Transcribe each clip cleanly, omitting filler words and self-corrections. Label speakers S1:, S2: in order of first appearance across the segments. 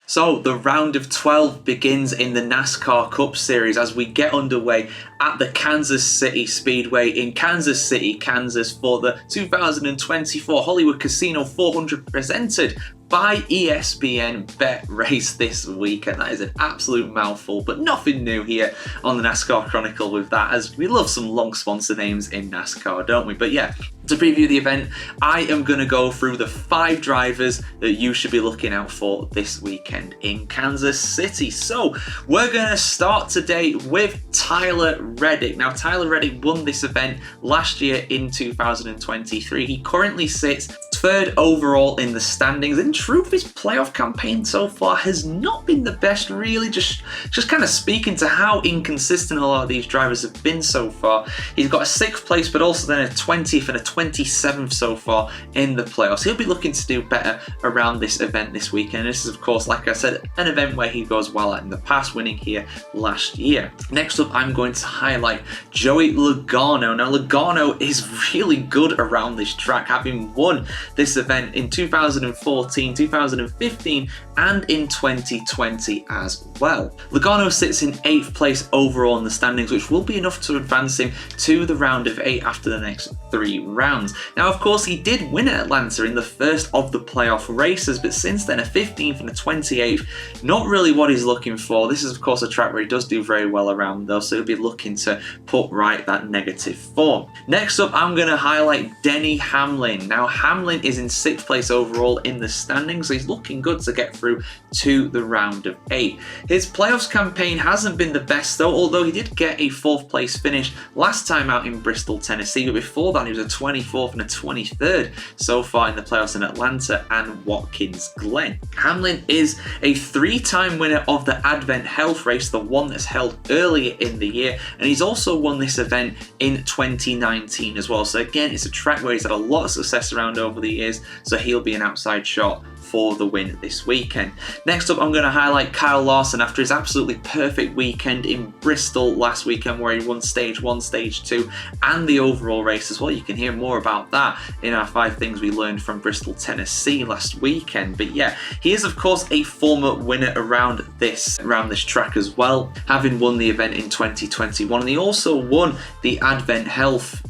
S1: So the round of 12 begins in the NASCAR Cup Series as we get underway at the Kansas City Speedway in Kansas City, Kansas for the 2024 Hollywood Casino 400 presented by ESPN Bet Race this weekend. That is an absolute mouthful, but nothing new here on the NASCAR Chronicle with that, as we love some long sponsor names in NASCAR, don't we? But yeah, to preview the event, I am going to go through the 5 drivers that you should be looking out for this weekend in Kansas City. So we're going to start today with Tyler Reddick. Now, Tyler Reddick won this event last year in 2023. He currently sits 3rd overall in the standings. In truth, his playoff campaign so far has not been the best, really, just kind of speaking to how inconsistent a lot of these drivers have been so far. He's got a 6th place, but also then a 20th and a 27th so far in the playoffs. He'll be looking to do better around this event this weekend. This is, of course, like I said, an event where he goes well at in the past, winning here last year. Next up, I'm going to highlight Joey Logano. Now, Logano is really good around this track, having won this event in 2014, 2015, and in 2020 as well. Logano sits in 8th place overall in the standings, which will be enough to advance him to the round of 8 after the next 3 rounds. Now, of course, he did win at Atlanta in the first of the playoff races, but since then, a 15th and a 28th, not really what he's looking for. This is, of course, a track where he does do very well around, though, so he'll be looking to put right that negative form. Next up, I'm going to highlight Denny Hamlin. Now, Hamlin is in 6th place overall in the standings, so he's looking good to get through to the round of 8. His playoffs campaign hasn't been the best, though, although he did get a 4th place finish last time out in Bristol, Tennessee, but before that he was a 24th and a 23rd so far in the playoffs in Atlanta and Watkins Glen. Hamlin is a 3-time winner of the Advent Health Race, the one that's held earlier in the year, and he's also won this event in 2019 as well. So again, it's a track where he's had a lot of success around over the years, so he'll be an outside shot for the win this weekend. Next up, I'm going to highlight Kyle Larson after his absolutely perfect weekend in Bristol last weekend, where he won stage 1, stage 2, and the overall race as well. You can hear more about that in our 5 things we learned from Bristol, Tennessee last weekend. But yeah, he is, of course, a former winner around this track as well, having won the event in 2021, and he also won the Advent Health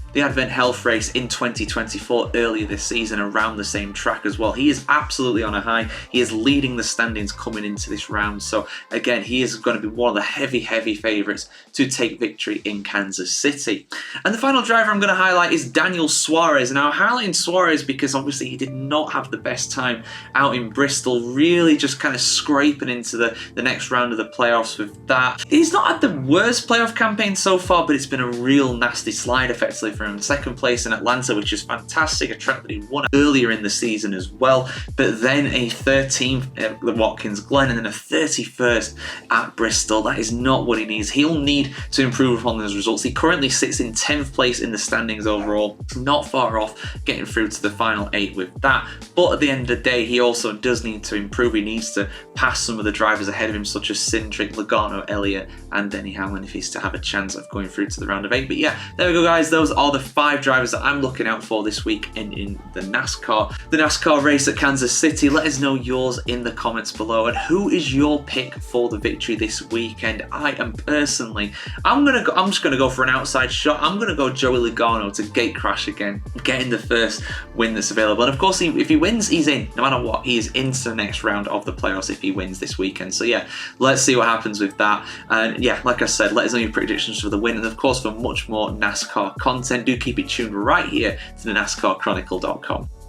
S1: race in 2024 earlier this season around the same track as well. He is absolutely on a high. He is leading the standings coming into this round. So again, he is going to be one of the heavy favourites to take victory in Kansas City. And the final driver I'm going to highlight is Daniel Suarez. Now, highlighting Suarez because obviously he did not have the best time out in Bristol, really just kind of scraping into the next round of the playoffs with that. He's not had the worst playoff campaign so far, but it's been a real nasty slide effectively for him. 2nd place in Atlanta, which is fantastic, a track that he won earlier in the season as well, but then a 13th at the Watkins Glen and then a 31st at Bristol. That is not what he needs. He'll need to improve upon those results. He currently sits in 10th place in the standings overall, not far off getting through to the final 8 with that, but at the end of the day, he also does need to improve. He needs to pass some of the drivers ahead of him, such as Cindric, Logano, Elliott, and Denny Hamlin, if he's to have a chance of going through to the round of 8. But yeah, there we go, guys. Those are the 5 drivers that I'm looking out for this week in the NASCAR race at Kansas City. Let us know yours in the comments below, and who is your pick for the victory this weekend? I'm just gonna go for an outside shot. I'm gonna go Joey Logano to gate crash again, getting the first win that's available. And of course, if he wins, he's in. No matter what, he is into the next round of the playoffs if he wins this weekend. So yeah, let's see what happens with that. And yeah, like I said, let us know your predictions for the win, and of course, for much more NASCAR content, do keep it tuned right here to the NASCARchronicle.com.